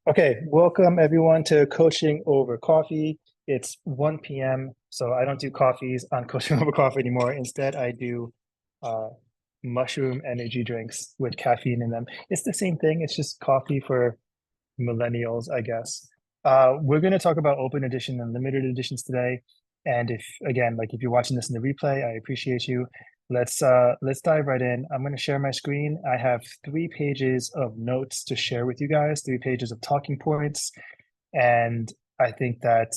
Okay, welcome everyone to Coaching Over Coffee. It's 1 p.m., so I don't do coffees on Coaching Over Coffee anymore. Instead, I do uh, mushroom energy drinks with caffeine in them. It's the same thing. It's just coffee for millennials, I guess. We're going to talk about open edition and limited editions today. And if you're watching this in the replay, I appreciate you. Let's dive right in. I'm going to share my screen. I have 3 pages of notes to share with you guys, 3 pages of talking points, and I think that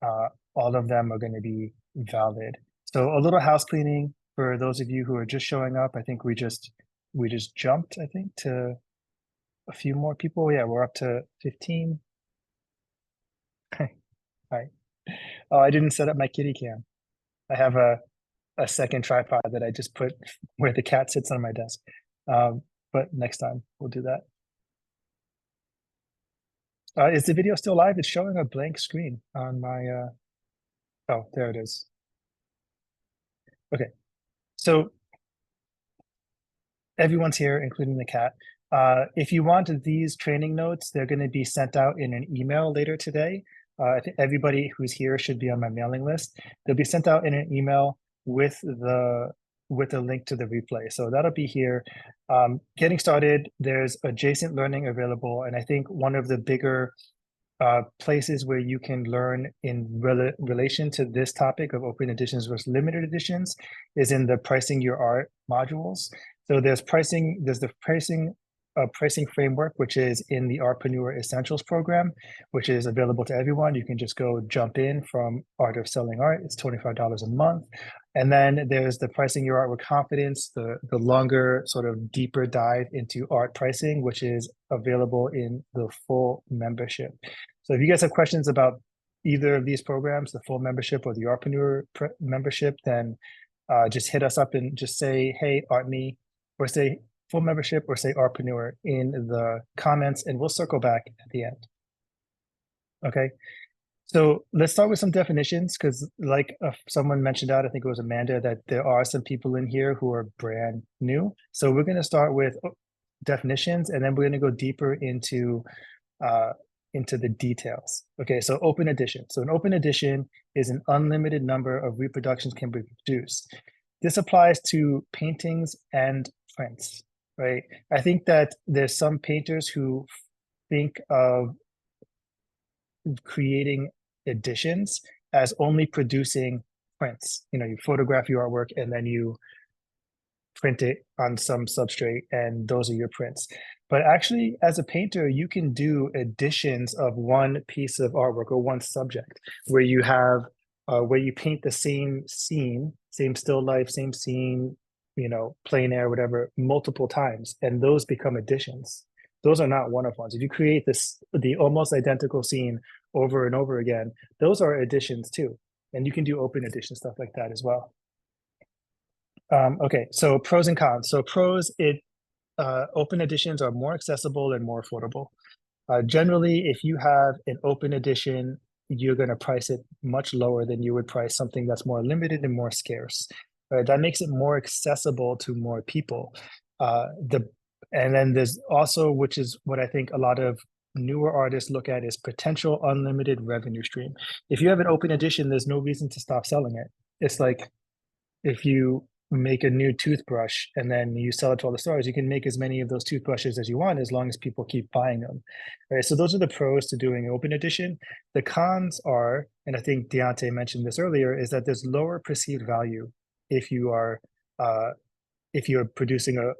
uh, all of them are going to be valid. So a little house cleaning for those of you who are just showing up. I think we just jumped, I think, to a few more people. Yeah, we're up to 15. Hi. Oh, I didn't set up my kitty cam. I have a second tripod that I just put where the cat sits on my desk. But next time we'll do that. Is the video still live? It's showing a blank screen on my, oh, there it is. Okay, so everyone's here, including the cat. If you want these training notes, they're going to be sent out in an email later today. I think everybody who's here should be on my mailing list. They'll be sent out in an email with the link to the replay. So that'll be here. Getting started, there's adjacent learning available, and I think one of the bigger places where you can learn in relation to this topic of open editions versus limited editions is in the pricing your art modules. So there's the pricing framework, which is in the Artpreneur Essentials program, which is available to everyone. You can just go jump in from Art of Selling Art. It's $25 a month. And then there's the Pricing Your Art with Confidence, the longer, sort of deeper dive into art pricing, which is available in the full membership. So if you guys have questions about either of these programs, the full membership or the Artpreneur membership, then just hit us up and just say, hey, ArtMe, or say full membership, or say Artpreneur in the comments, and we'll circle back at the end. Okay. So let's start with some definitions, because like someone mentioned out, I think it was Amanda, that there are some people in here who are brand new. So we're going to start with definitions, and then we're going to go deeper into the details. Okay, so open edition. So an open edition is an unlimited number of reproductions can be produced. This applies to paintings and prints, right? I think that there's some painters who think of creating editions as only producing prints. You know, you photograph your artwork and then you print it on some substrate, and those are your prints. But actually, as a painter, you can do editions of one piece of artwork or one subject where you have where you paint the same scene, same still life, same scene, you know, plein air, whatever, multiple times, and those become editions. Those are not one-of-ones. If you create the almost identical scene over and over again, those are editions too. And you can do open edition stuff like that as well. Okay, so pros and cons. So pros, open editions are more accessible and more affordable. Generally, if you have an open edition, you're going to price it much lower than you would price something that's more limited and more scarce. Right? That makes it more accessible to more people. And then there's also, which is what I think a lot of newer artists look at, is potential unlimited revenue stream. If you have an open edition, there's no reason to stop selling it. It's like if you make a new toothbrush and then you sell it to all the stores, you can make as many of those toothbrushes as you want as long as people keep buying them. Right. So those are the pros to doing open edition. The cons are, and I think Deontay mentioned this earlier, is that there's lower perceived value if you are if you're producing an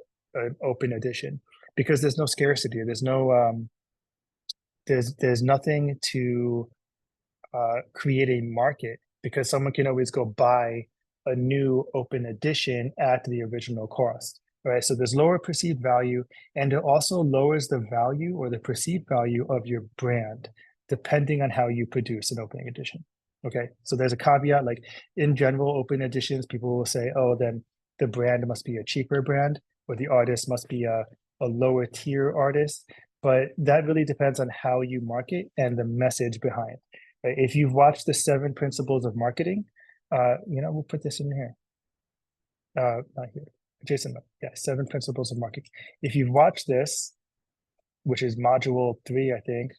open edition, because there's no scarcity. There's nothing to create a market, because someone can always go buy a new open edition at the original cost, right? So there's lower perceived value, and it also lowers the value or the perceived value of your brand, depending on how you produce an opening edition. Okay, so there's a caveat, like in general, open editions, people will say, oh, then the brand must be a cheaper brand, or the artist must be a lower tier artist. But that really depends on how you market and the message behind. Right? If you've watched the 7 Principles of Marketing, we'll put this in here. Not here. Jason, yeah, 7 Principles of Marketing. If you've watched this, which is module 3, I think,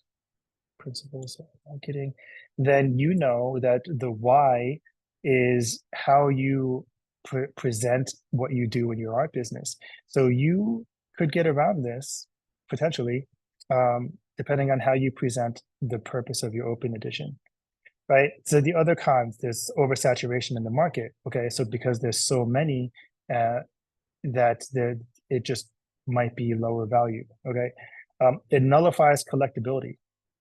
principles of marketing, then you know that the why is how you present what you do in your art business. So you could get around this potentially, depending on how you present the purpose of your open edition, right? So the other cons, there's oversaturation in the market. Okay, so because there's so many, that it just might be lower value. Okay, it nullifies collectability.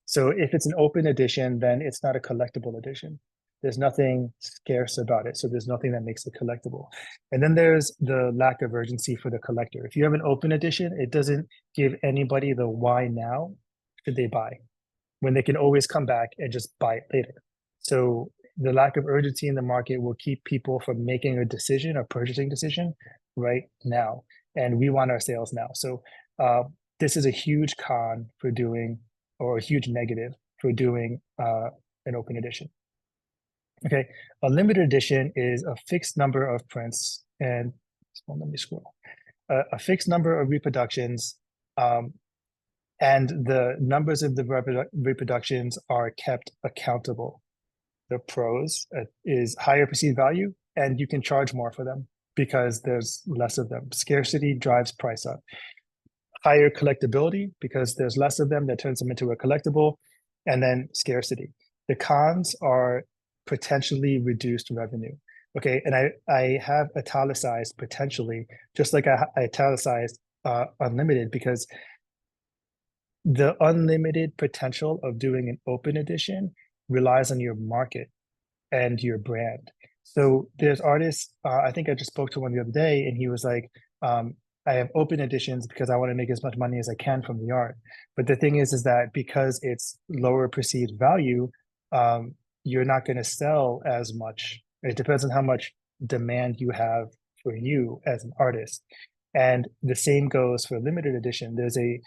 So if it's an open edition, then it's not a collectible edition. There's nothing scarce about it, so there's nothing that makes it collectible. And then there's the lack of urgency for the collector. If you have an open edition, it doesn't give anybody the why now should they buy, when they can always come back and just buy it later. So the lack of urgency in the market will keep people from making a decision, a purchasing decision right now. And we want our sales now. So this is a huge con for doing, or a huge negative for doing an open edition. Okay, a limited edition is a fixed number of prints, and well, let me scroll. A fixed number of reproductions, and the numbers of the reproductions are kept accountable. The pros is higher perceived value, and you can charge more for them because there's less of them. Scarcity drives price up. Higher collectability because there's less of them, that turns them into a collectible, and then scarcity. The cons are potentially reduced revenue. Okay, and I have italicized potentially, just like I italicized unlimited, because the unlimited potential of doing an open edition relies on your market and your brand. So there's artists, I think I just spoke to one the other day, and he was like, I have open editions because I want to make as much money as I can from the art. But the thing is that because it's lower perceived value, you're not going to sell as much. It depends on how much demand you have for you as an artist. And the same goes for limited edition. There's a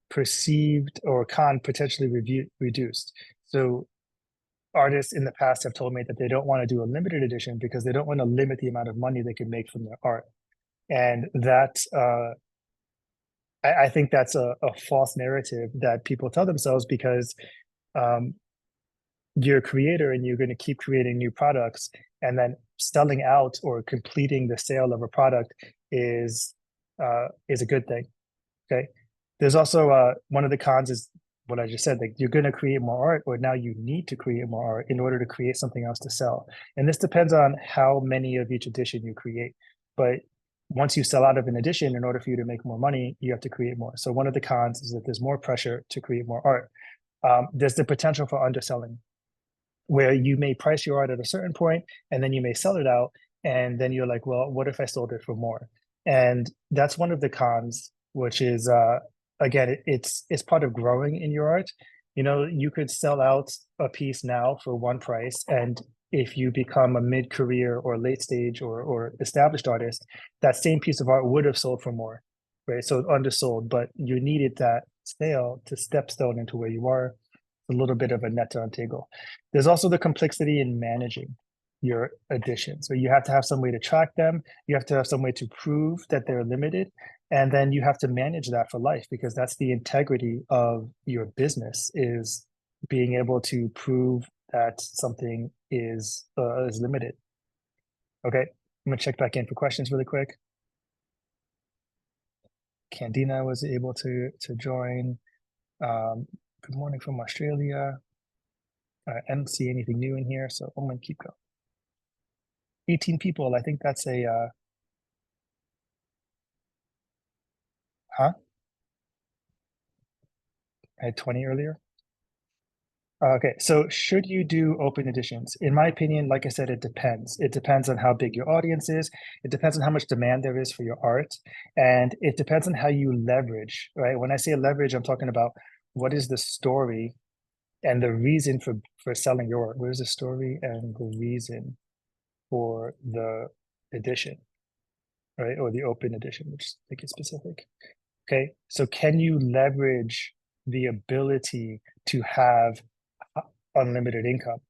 perceived or con potentially reduced. So artists in the past have told me that they don't want to do a limited edition because they don't want to limit the amount of money they can make from their art. And that I think that's a false narrative that people tell themselves, because you're a creator and you're going to keep creating new products, and then selling out or completing the sale of a product is a good thing. Okay. There's also one of the cons is what I just said, like you're going to create more art, or now you need to create more art in order to create something else to sell. And this depends on how many of each edition you create. But once you sell out of an edition, in order for you to make more money, you have to create more. So one of the cons is that there's more pressure to create more art. There's the potential for underselling, where you may price your art at a certain point and then you may sell it out. And then you're like, well, what if I sold it for more? And that's one of the cons, which is, again, it's part of growing in your art. You know, you could sell out a piece now for one price, and if you become a mid-career or late stage or established artist, that same piece of art would have sold for more, right? So undersold, but you needed that sale to stepstone into where you are. A little bit of a net to untangle. There's also the complexity in managing your editions. So you have to have some way to track them. You have to have some way to prove that they're limited. And then you have to manage that for life, because that's the integrity of your business, is being able to prove that something is limited. Okay, I'm gonna check back in for questions really quick. Candina was able to join. Good morning from Australia. I don't see anything new in here, so I'm gonna keep going. 18 people, I think that's a, huh? I had 20 earlier. Okay, so should you do open editions? In my opinion, like I said, it depends. It depends on how big your audience is. It depends on how much demand there is for your art. And it depends on how you leverage, right? When I say leverage, I'm talking about what is the story and the reason for selling your art. What is the story and the reason for the edition, right? Or the open edition, which make it specific. Okay, so can you leverage the ability to have unlimited income,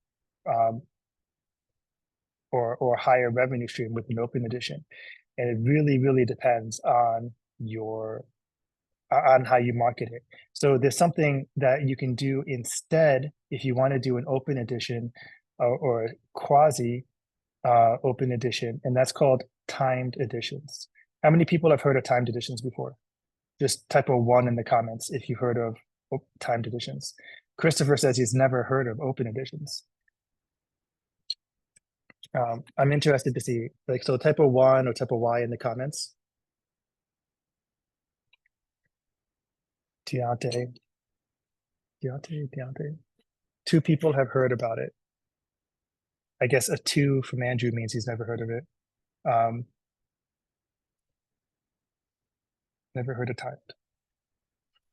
or higher revenue stream with an open edition? And it really, really depends on your on how you market it. So there's something that you can do instead if you want to do an open edition or quasi open edition, and that's called timed editions. How many people have heard of timed editions before? Just type a one in the comments if you've heard of timed editions. Christopher says he's never heard of open editions. I'm interested to see, like, so type a one or type a Y in the comments. Deontay. Two people have heard about it. I guess a two from Andrew means he's never heard of it. Never heard of timed.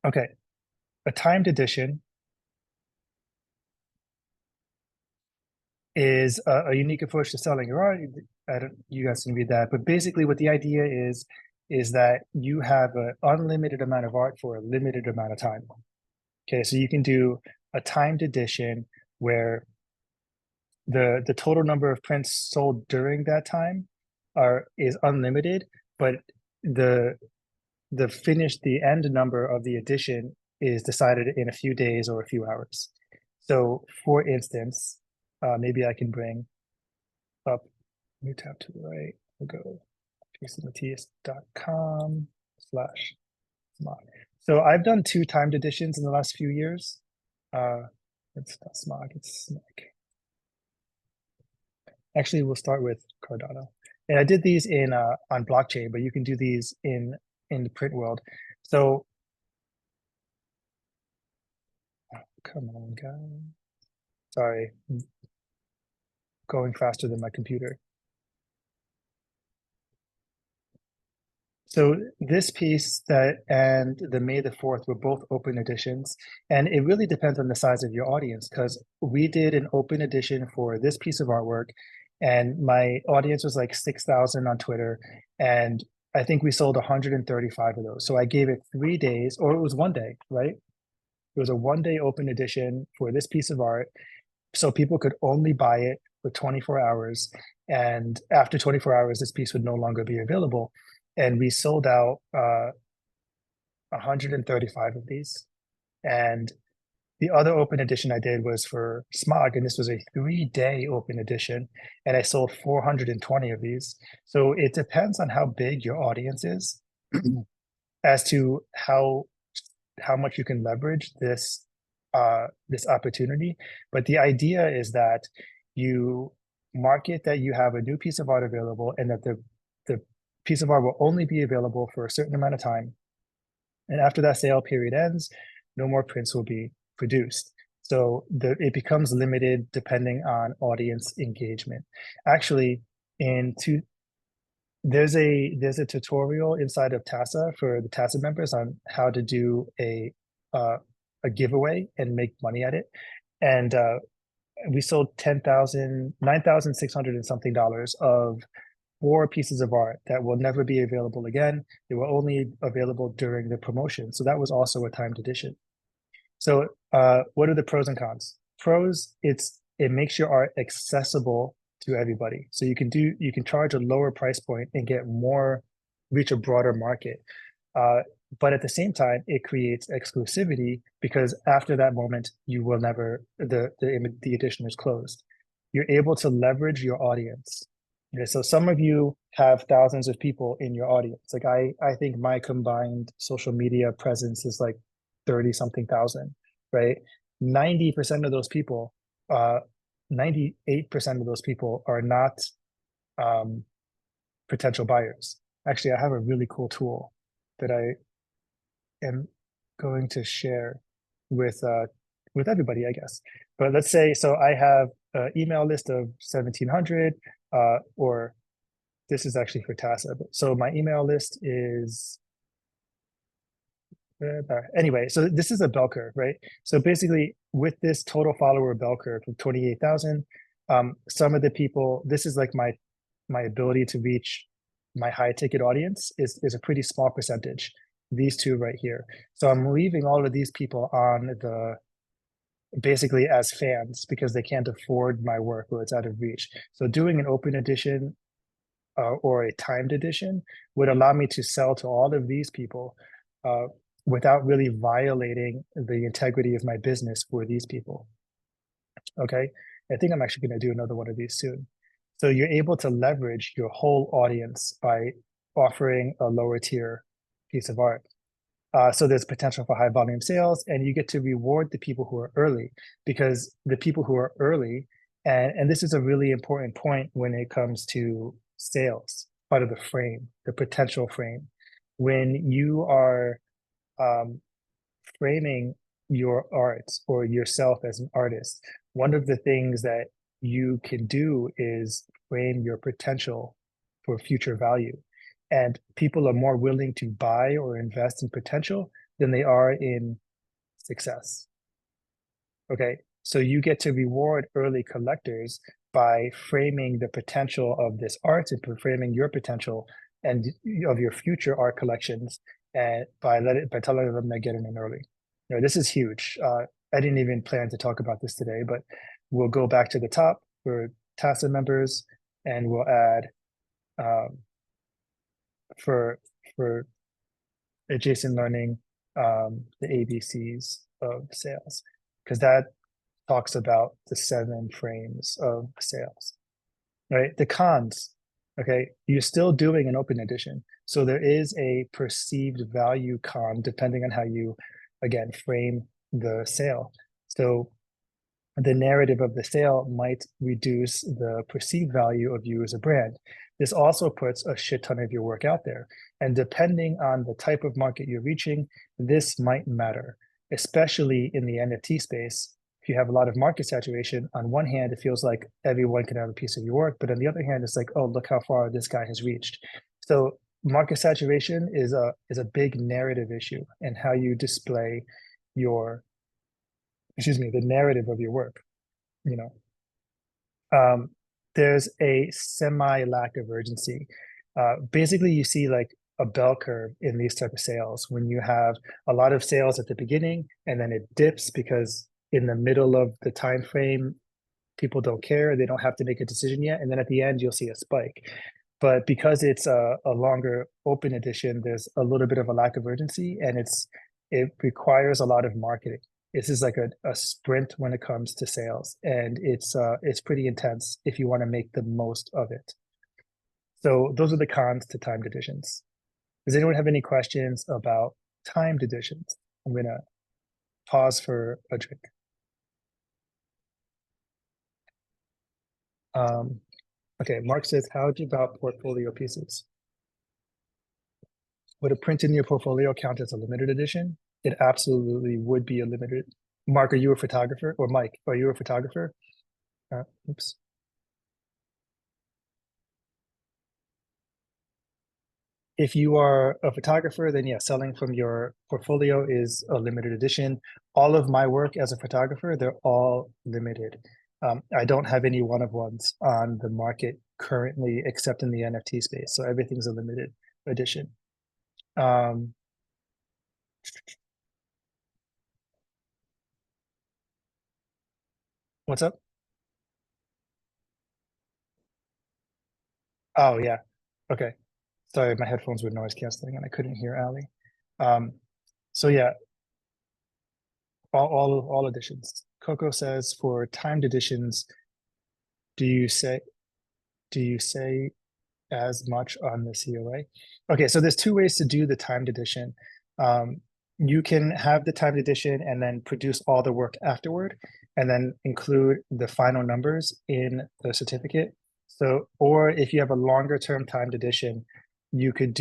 Okay, a timed edition is a unique approach to selling your art. I don't, you guys can read that, but basically what the idea is that you have an unlimited amount of art for a limited amount of time. Okay, so you can do a timed edition where the total number of prints sold during that time is unlimited, but the the end number of the edition is decided in a few days or a few hours. So for instance, maybe I can bring up new tab to the right. We'll go jasonmatias.com/smog. So I've done 2 timed editions in the last few years. It's not smog, it's smog. Actually, we'll start with Cardano. And I did these in on blockchain, but you can do these in the print world. So, oh, come on, guys. Sorry, I'm going faster than my computer. So this piece and the May the 4th were both open editions, and it really depends on the size of your audience, because we did an open edition for this piece of artwork, and my audience was like 6,000 on Twitter, and I think we sold 135 of those. So I gave it 3 days, or it was 1 day, right? It was a 1-day open edition for this piece of art, so people could only buy it for 24 hours, and after 24 hours, this piece would no longer be available. And we sold out 135 of these. And the other open edition I did was for Smog, and this was a 3-day open edition, and I sold 420 of these. So it depends on how big your audience is as to how much you can leverage this this opportunity. But the idea is that you market that you have a new piece of art available, and that the piece of art will only be available for a certain amount of time. And after that sale period ends, no more prints will be produced. So it becomes limited depending on audience engagement. Actually, there's a tutorial inside of TASA for the TASA members on how to do a giveaway and make money at it. And we sold 9,600 and something dollars of 4 pieces of art that will never be available again. They were only available during the promotion. So that was also a timed edition. So what are the pros and cons? Pros, it makes your art accessible to everybody. So you can charge a lower price point and reach a broader market. But at the same time, it creates exclusivity, because after that moment, you will never, the edition is closed. You're able to leverage your audience. Okay, so some of you have thousands of people in your audience. Like I think my combined social media presence is like 30 something thousand, right? 90% of those people, 98% of those people are not potential buyers. Actually, I have a really cool tool that I am going to share with everybody, I guess. But let's say, so I have an email list of 1,700, or this is actually for TASA. So my email list is, anyway, so this is a bell curve, right? So basically with this total follower bell curve of 28,000, some of the people, this is like my ability to reach my high ticket audience is a pretty small percentage, these two right here. So I'm leaving all of these people on basically as fans, because they can't afford my work or it's out of reach. So doing an open edition or a timed edition would allow me to sell to all of these people without really violating the integrity of my business for these people. Okay, I think I'm actually going to do another one of these soon. So you're able to leverage your whole audience by offering a lower tier piece of art. So there's potential for high volume sales, and you get to reward the people who are early, because the people who are early, and this is a really important point when it comes to sales, part of the frame, the potential frame. When you are um, framing your art or yourself as an artist, one of the things that you can do is frame your potential for future value. And people are more willing to buy or invest in potential than they are in success. Okay, so you get to reward early collectors by framing the potential of this art and framing your potential and of your future art collections, and by telling them they're getting in early. You know, this is huge. I didn't even plan to talk about this today, but we'll go back to the top for TASA members, and we'll add for for adjacent learning the ABCs of sales, because that talks about the 7 frames of sales, right? The cons, okay, you're still doing an open edition. So there is a perceived value con depending on how you, again, frame the sale. So the narrative of the sale might reduce the perceived value of you as a brand. This also puts a shit ton of your work out there. And depending on the type of market you're reaching, this might matter, especially in the NFT space. If you have a lot of market saturation, on one hand, it feels like everyone can have a piece of your work, but on the other hand, it's like, oh, look how far this guy has reached. So market saturation is a big narrative issue and how you display your, the narrative of your work, you know. There's a semi lack of urgency. Basically, you see like a bell curve in these type of sales when you have a lot of sales at the beginning and then it dips because in the middle of the time frame, people don't care, they don't have to make a decision yet, and then at the end you'll see a spike. But because it's a longer open edition, there's a little bit of a lack of urgency, and it requires a lot of marketing. This is like a sprint when it comes to sales, and it's pretty intense if you want to make the most of it. So those are the cons to timed editions. Does anyone have any questions about timed editions? I'm gonna pause for a drink. Okay, Mark says, how about portfolio pieces? Would a print in your portfolio count as a limited edition? It absolutely would be a limited. Mark, are you a photographer? Or Mike, are you a photographer? Oops. If you are a photographer, then yeah, selling from your portfolio is a limited edition. All of my work as a photographer, they're all limited. I don't have any one-of-ones on the market currently, except in the NFT space. So everything's a limited edition. What's up? Oh yeah. Okay. Sorry, my headphones were noise canceling and I couldn't hear Ali. So yeah, all editions. Coco says for timed editions, do you say as much on the COA? Okay, so there's 2 ways to do the timed edition. You can have the timed edition and then produce all the work afterward, and then include the final numbers in the certificate. So, or if you have a longer term timed edition, you could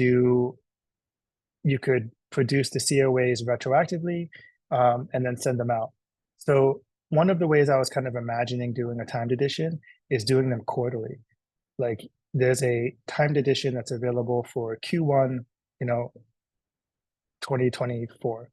produce the COAs retroactively, and then send them out. So one of the ways I was kind of imagining doing a timed edition is doing them quarterly. Like there's a timed edition that's available for Q1, 2024.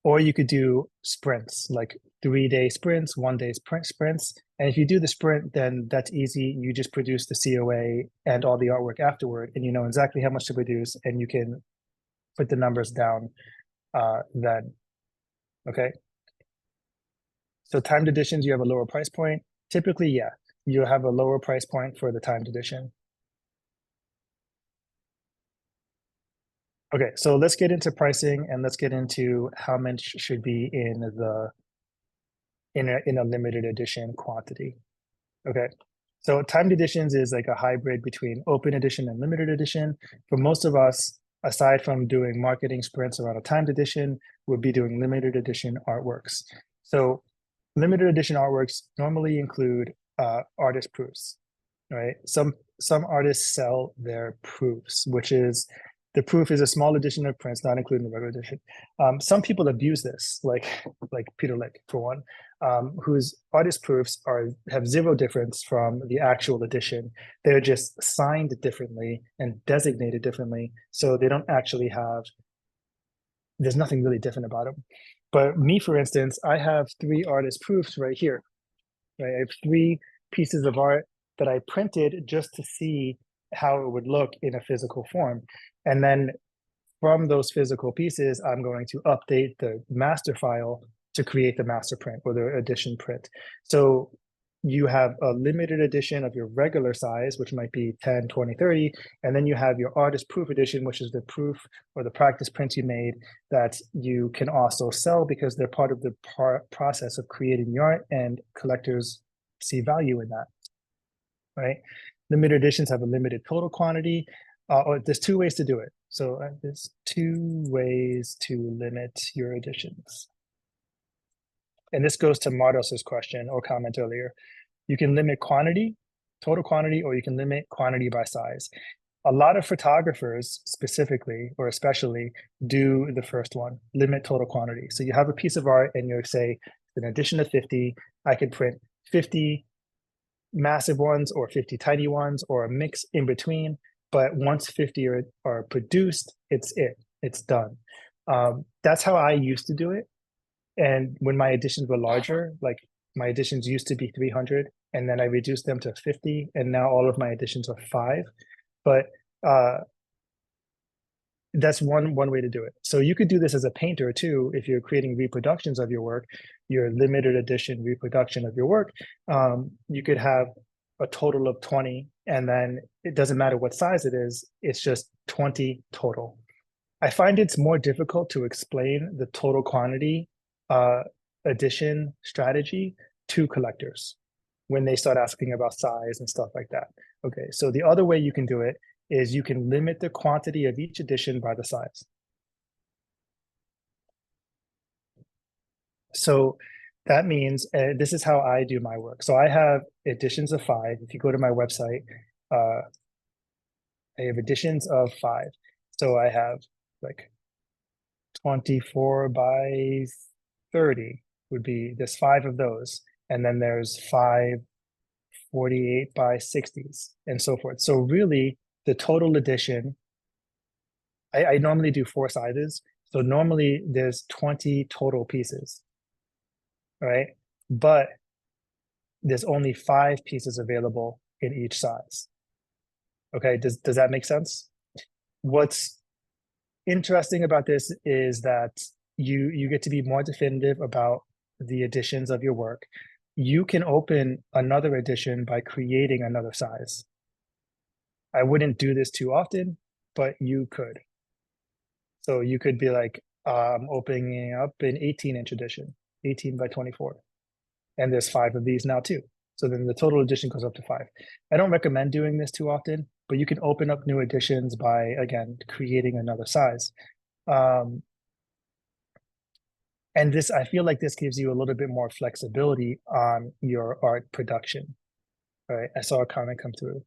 Or you could do sprints, like 3-day sprints, 1-day sprints. And if you do the sprint, then that's easy. You just produce the COA and all the artwork afterward, and you know exactly how much to produce, and you can put the numbers down then. Okay. So timed editions, you have a lower price point. Typically, yeah, you have a lower price point for the timed edition. Okay, so let's get into pricing and let's get into how much should be in a limited edition quantity. Okay, so timed editions is like a hybrid between open edition and limited edition. For most of us, aside from doing marketing sprints around a timed edition, we'll be doing limited edition artworks. So limited edition artworks normally include artist proofs, right? Some artists sell their proofs, which is the proof is a small edition of prints, not including the regular edition. Some people abuse this, like Peter Lick for one, whose artist proofs have zero difference from the actual edition. They're just signed differently and designated differently, so they don't actually have. There's nothing really different about them. But me, for instance, I have 3 artist proofs right here. Right? I have 3 pieces of art that I printed just to see how it would look in a physical form. And then from those physical pieces, I'm going to update the master file to create the master print or the edition print. So you have a limited edition of your regular size, which might be 10, 20, 30, and then you have your artist proof edition, which is the proof or the practice prints you made that you can also sell because they're part of the process of creating the art, and collectors see value in that, right? Limited editions have a limited total quantity. Or there's 2 ways to do it. So there's 2 ways to limit your editions. And this goes to Mardos's question or comment earlier. You can limit quantity, total quantity, or you can limit quantity by size. A lot of photographers specifically, or especially, do the first one, limit total quantity. So you have a piece of art and you say, in addition to 50, I can print 50 massive ones or 50 tiny ones or a mix in between. But once 50 are produced, it's done. That's how I used to do it. And when my editions were larger, like my editions used to be 300, and then I reduced them to 50, and now all of my editions are 5. But that's one way to do it. So you could do this as a painter too. If you're creating reproductions of your work, your limited edition reproduction of your work, you could have a total of 20, and then it doesn't matter what size it is, it's just 20 total. I find it's more difficult to explain the total quantity addition strategy to collectors when they start asking about size and stuff like that. Okay, so the other way you can do it is you can limit the quantity of each edition by the size. So that means this is how I do my work. So I have editions of 5. If you go to my website, I have editions of 5. So I have like 24 by 30 would be, there's 5 of those. And then there's 5 48 by 60s and so forth. So really the total edition, I normally do 4 sizes. So normally there's 20 total pieces, right? But there's only 5 pieces available in each size. Okay, does that make sense? What's interesting about this is that you get to be more definitive about the editions of your work. You can open another edition by creating another size. I wouldn't do this too often, but you could. So you could be like, I'm opening up an 18-inch edition, 18 by 24. And there's 5 of these now too. So then the total edition goes up to 5. I don't recommend doing this too often, but you can open up new editions by, again, creating another size. And this, I feel like this gives you a little bit more flexibility on your art production. All right, I saw a comment come through.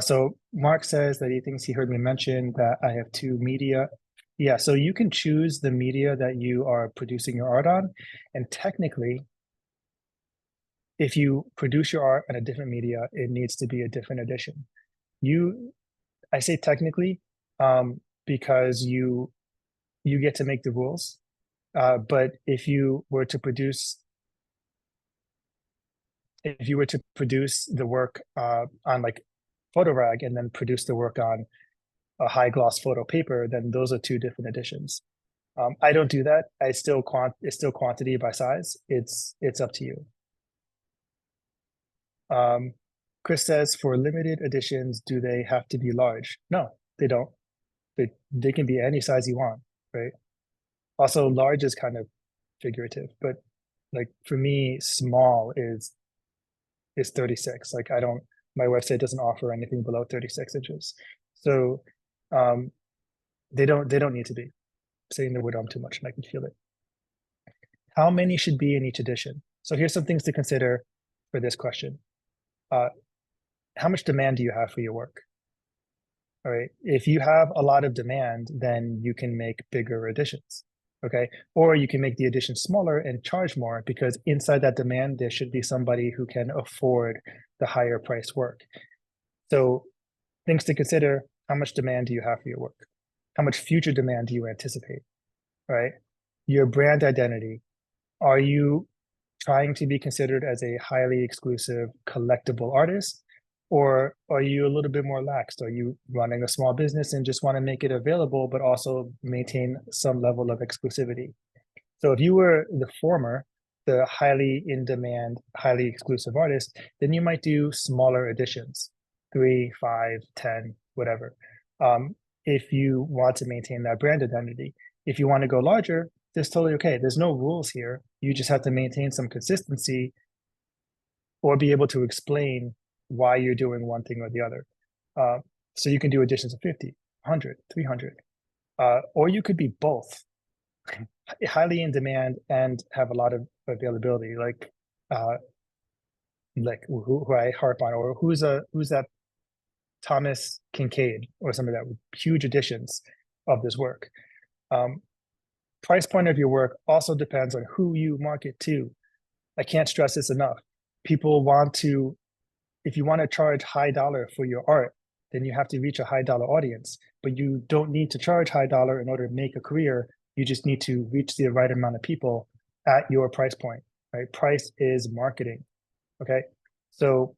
So Mark says that he thinks he heard me mention that I have 2 media. Yeah, so you can choose the media that you are producing your art on. And technically, if you produce your art on a different media, it needs to be a different edition. I say technically, because you get to make the rules. But if you were to produce the work on like PhotoRag and then produce the work on a high gloss photo paper, then those are 2 different editions. I don't do that. It's still quantity by size. It's up to you. Chris says, for limited editions, do they have to be large? No, they don't. They can be any size you want, right? Also, large is kind of figurative, but like for me, small is 36. Like I don't, my website doesn't offer anything below 36 inches. So they don't need to be. Saying the word too much and I can feel it. How many should be in each edition? So here's some things to consider for this question. How much demand do you have for your work? All right. If you have a lot of demand, then you can make bigger editions. Okay. Or you can make the edition smaller and charge more because inside that demand, there should be somebody who can afford the higher price work. So things to consider, how much demand do you have for your work? How much future demand do you anticipate? Right? Your brand identity. Are you trying to be considered as a highly exclusive collectible artist? Or are you a little bit more laxed? Are you running a small business and just want to make it available, but also maintain some level of exclusivity? So if you were the former, the highly in demand, highly exclusive artist, then you might do smaller editions, 3, 5, 10, whatever. If you want to maintain that brand identity, if you want to go larger, that's totally okay. There's no rules here. You just have to maintain some consistency or be able to explain why you're doing one thing or the other. So you can do editions of 50, 100, 300, or you could be both highly in demand and have a lot of availability, like who I harp on, or who's that Thomas Kincaid or some of that with huge editions of this work. Price point of your work also depends on who you market to. I can't stress this enough. People want to, if you want to charge high dollar for your art, then you have to reach a high dollar audience, but you don't need to charge high dollar in order to make a career. You just need to reach the right amount of people at your price point, right? Price is marketing. Okay. So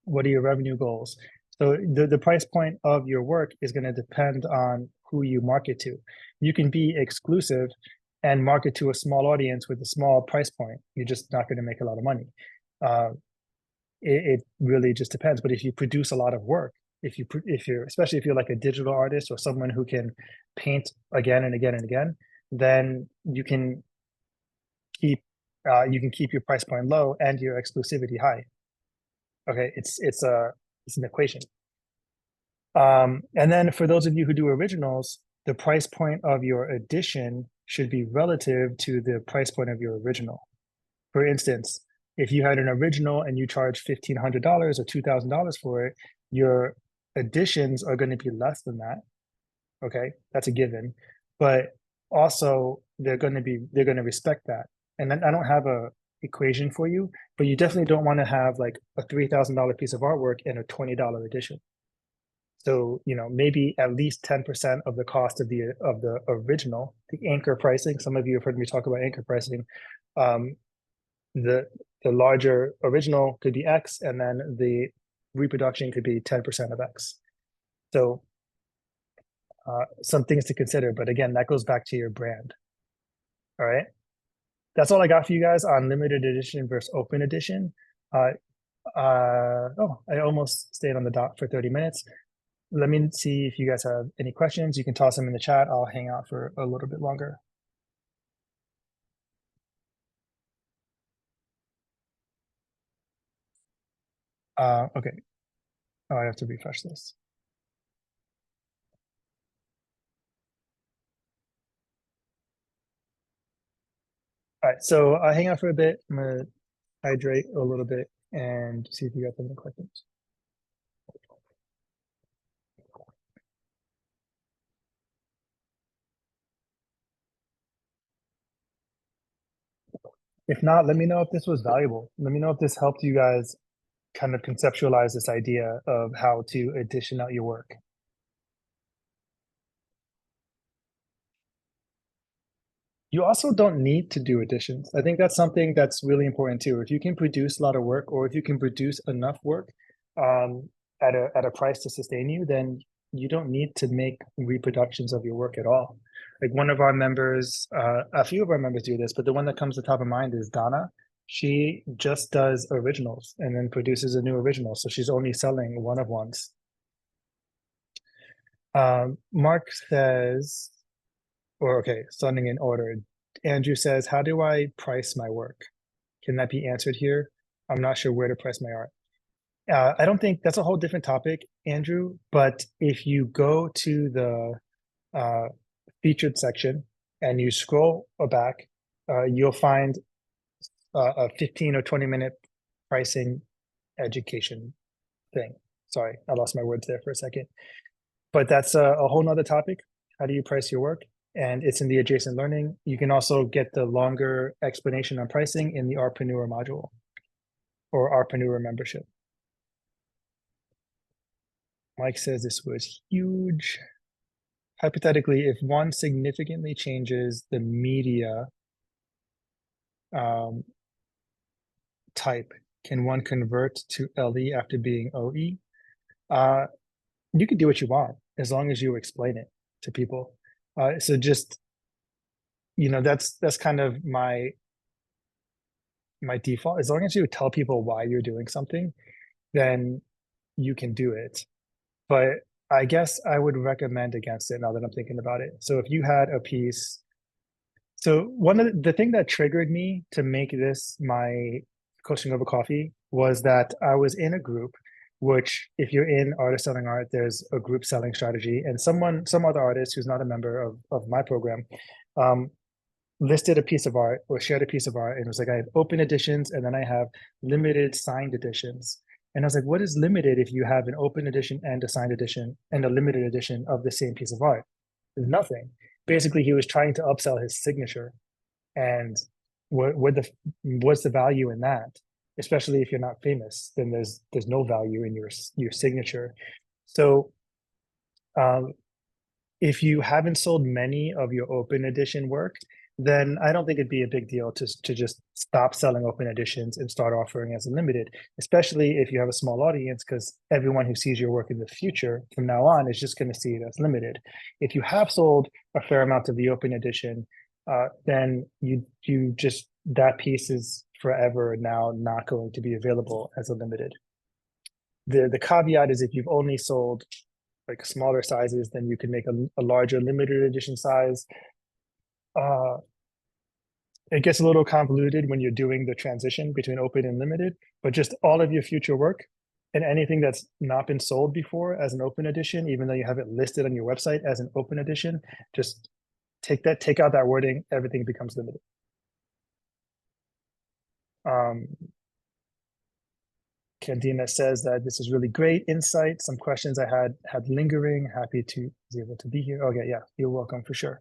what are your revenue goals? So the price point of your work is going to depend on who you market to. You can be exclusive and market to a small audience with a small price point. You're just not going to make a lot of money. It really just depends. But if you produce a lot of work, if you're especially if you're like a digital artist or someone who can paint again and again and again, then you can keep your price point low and your exclusivity high. Okay, it's an equation. And then for those of you who do originals, the price point of your edition should be relative to the price point of your original. For instance, if you had an original and you charge $1,500 or $2,000 for it, your editions are going to be less than that. Okay, that's a given. But also they're going to respect that. And then I don't have a equation for you, but you definitely don't want to have like a $3,000 piece of artwork in a $20 edition. So, maybe at least 10% of the cost of the original, the anchor pricing. Some of you have heard me talk about anchor pricing. The larger original could be X, and then the reproduction could be 10% of X. So some things to consider, but again, that goes back to your brand. All right. That's all I got for you guys on limited edition versus open edition. I almost stayed on the dot for 30 minutes. Let me see if you guys have any questions. You can toss them in the chat. I'll hang out for a little bit longer. Okay. Oh, I have to refresh this. All right, so I'll hang out for a bit. I'm gonna hydrate a little bit and see if you guys have any questions. If not, let me know if this was valuable. Let me know if this helped you guys kind of conceptualize this idea of how to edition out your work. You also don't need to do editions. I think that's something that's really important too. If you can produce a lot of work, or if you can produce enough work at a price to sustain you, then you don't need to make reproductions of your work at all. Like one of our members, a few of our members do this, but the one that comes to top of mind is Donna. She just does originals and then produces a new original. So she's only selling one of ones. Mark says, or okay, starting in order. Andrew says, how do I price my work? Can that be answered here? I'm not sure where to price my art. I don't think that's a whole different topic, Andrew, but if you go to the uh, featured section and you scroll back, you'll find a 15 or 20-minute pricing education thing. Sorry, I lost my words there for a second. But that's a whole nother topic. How do you price your work? And it's in the adjacent learning. You can also get the longer explanation on pricing in the Artpreneur module or Artpreneur membership. Mike says this was huge. Hypothetically, if one significantly changes the media type, can one convert to LE after being OE? You can do what you want as long as you explain it to people. So just, that's kind of my default. As long as you tell people why you're doing something, then you can do it. But I guess I would recommend against it now that I'm thinking about it. So if you had a piece, so one of the thing that triggered me to make this my coaching over coffee was that I was in a group, which if you're in artist selling art, there's a group selling strategy, and some other artist who's not a member of my program, listed a piece of art or shared a piece of art, and it was like, I have open editions and then I have limited signed editions. And I was like, what is limited if you have an open edition and a signed edition and a limited edition of the same piece of art? There's nothing. Basically, he was trying to upsell his signature. And what's the value in that? Especially if you're not famous, then there's no value in your signature. So if you haven't sold many of your open edition work, then I don't think it'd be a big deal to just stop selling open editions and start offering as a limited, especially if you have a small audience, because everyone who sees your work in the future from now on is just going to see it as limited. If you have sold a fair amount of the open edition, then you just, that piece is forever now not going to be available as a limited. The caveat is if you've only sold like smaller sizes, then you can make a larger limited edition size. It gets a little convoluted when you're doing the transition between open and limited, but just all of your future work and anything that's not been sold before as an open edition, even though you have it listed on your website as an open edition, just take out that wording, everything becomes limited. Candina says that this is really great insight. Some questions I had lingering. Happy to be able to be here. Okay, yeah, you're welcome for sure.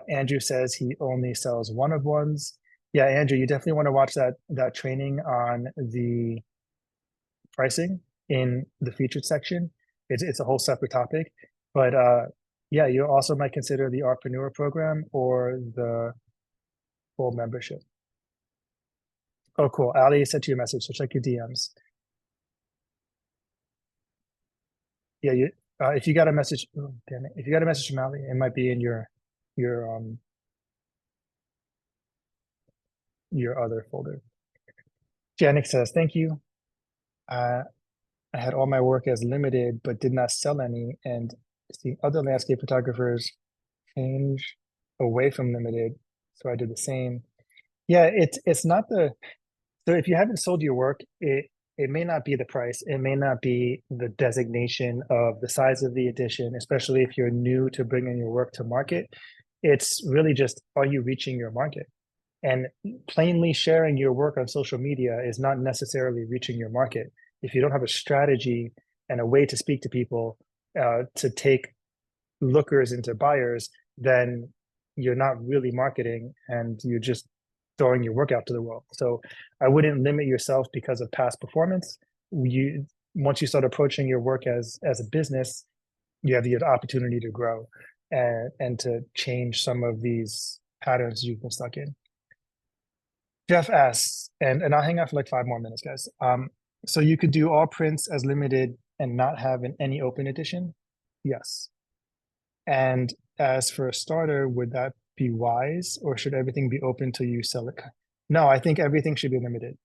Andrew says he only sells one of ones. Yeah, Andrew, you definitely want to watch that training on the pricing in the featured section. It's a whole separate topic, but yeah, you also might consider the Artpreneur program or the full membership. Oh, cool. Ali sent you a message, so check your DMs. Yeah, if you got a message, oh, damn it, if you got a message from Ali, it might be in your other folder. Janik says, thank you. I had all my work as limited, but did not sell any, and see other landscape photographers change away from limited, so I did the same. Yeah, it's not so if you haven't sold your work, it may not be the price, it may not be the designation of the size of the edition, especially if you're new to bringing your work to market. It's really just, are you reaching your market? And plainly sharing your work on social media is not necessarily reaching your market. If you don't have a strategy and a way to speak to people to take lookers into buyers, then you're not really marketing and you're just throwing your work out to the world. So I wouldn't limit yourself because of past performance. Once you start approaching your work as a business, you have the opportunity to grow and to change some of these patterns you've been stuck in. Jeff asks, and I'll hang out for like 5 more minutes, guys. So you could do all prints as limited and not have any open edition? Yes. And as for a starter, would that be wise, or should everything be open till you sell it? No, I think everything should be limited.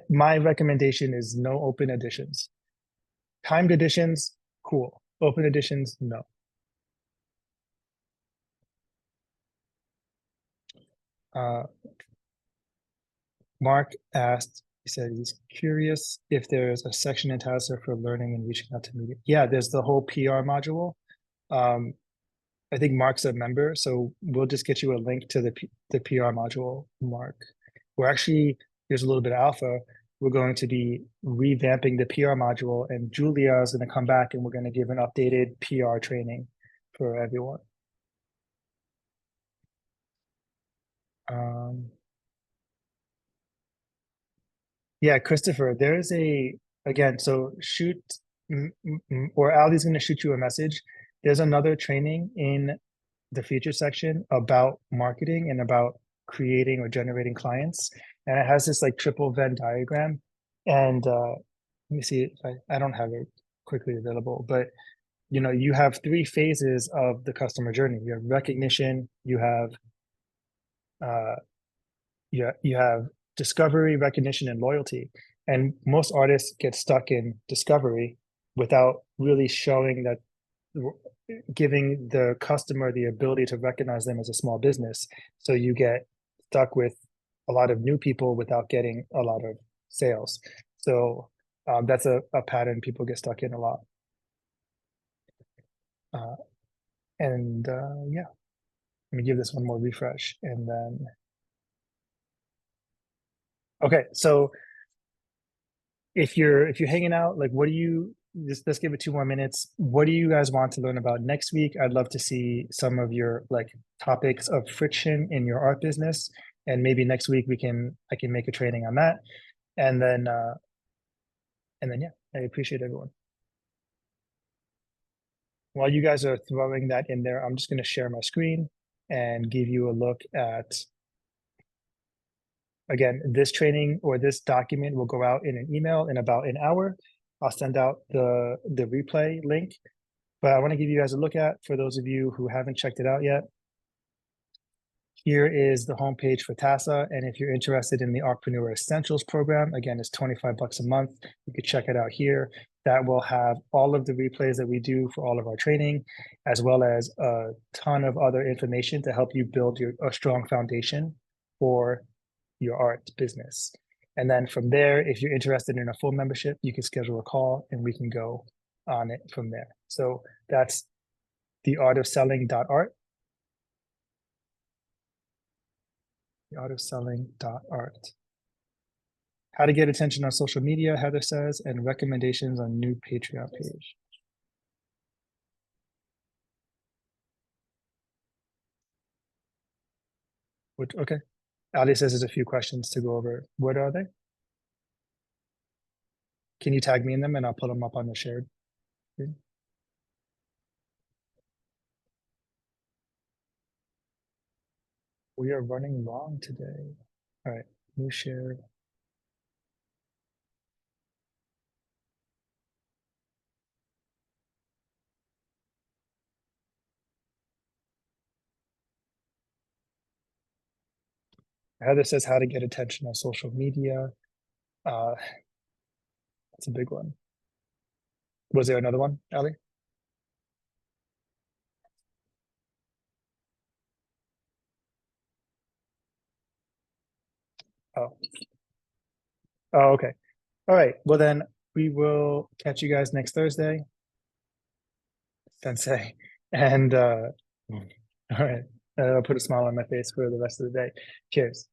My recommendation is no open editions. Timed editions, cool. Open editions, no. Uh, Mark asked, he said he's curious if there's a section in Tazza for learning and reaching out to media. Yeah, there's the whole PR module. I think Mark's a member, so we'll just get you a link to the PR module, Mark. We're actually, here's a little bit of alpha. We're going to be revamping the PR module, and Julia is going to come back and we're going to give an updated PR training for everyone. Yeah, Christopher, there's again, so or Ali's going to shoot you a message. There's another training in the feature section about marketing and about creating or generating clients. And it has this like triple Venn diagram. And let me see if I don't have it quickly available, but you have three phases of the customer journey. You have recognition, you have uh, you have discovery, recognition, and loyalty. And most artists get stuck in discovery without really showing that, giving the customer the ability to recognize them as a small business. So you get stuck with a lot of new people without getting a lot of sales. So that's a pattern people get stuck in a lot. Uh, and yeah, let me give this one more refresh and then. Okay, so if you're hanging out, like, what do you, let's give it 2 more minutes. What do you guys want to learn about next week? I'd love to see some of your like topics of friction in your art business, and maybe next week I can make a training on that, and then yeah, I appreciate everyone. While you guys are throwing that in there, I'm just going to share my screen and give you a look at, again, this training or this document will go out in an email in about an hour. I'll send out the replay link, but I want to give you guys a look at, for those of you who haven't checked it out yet. Here is the homepage for TASA, and if you're interested in the Artpreneur Essentials program, again, it's 25 bucks a month. You can check it out here. That will have all of the replays that we do for all of our training, as well as a ton of other information to help you build a strong foundation for your art business. And then from there, if you're interested in a full membership, you can schedule a call and we can go on it from there. So that's theartofselling.art. Theartofselling.art. How to get attention on social media, Heather says, and recommendations on new Patreon page. Which, okay. Ali says there's a few questions to go over. What are they? Can you tag me in them and I'll put them up on the shared screen? We are running long today. All right, new shared. Heather says how to get attention on social media. That's a big one. Was there another one, Ali? Oh. Oh, okay. All right. Well, then we will catch you guys next Thursday. Sensei. And all right. I'll put a smile on my face for the rest of the day. Cheers.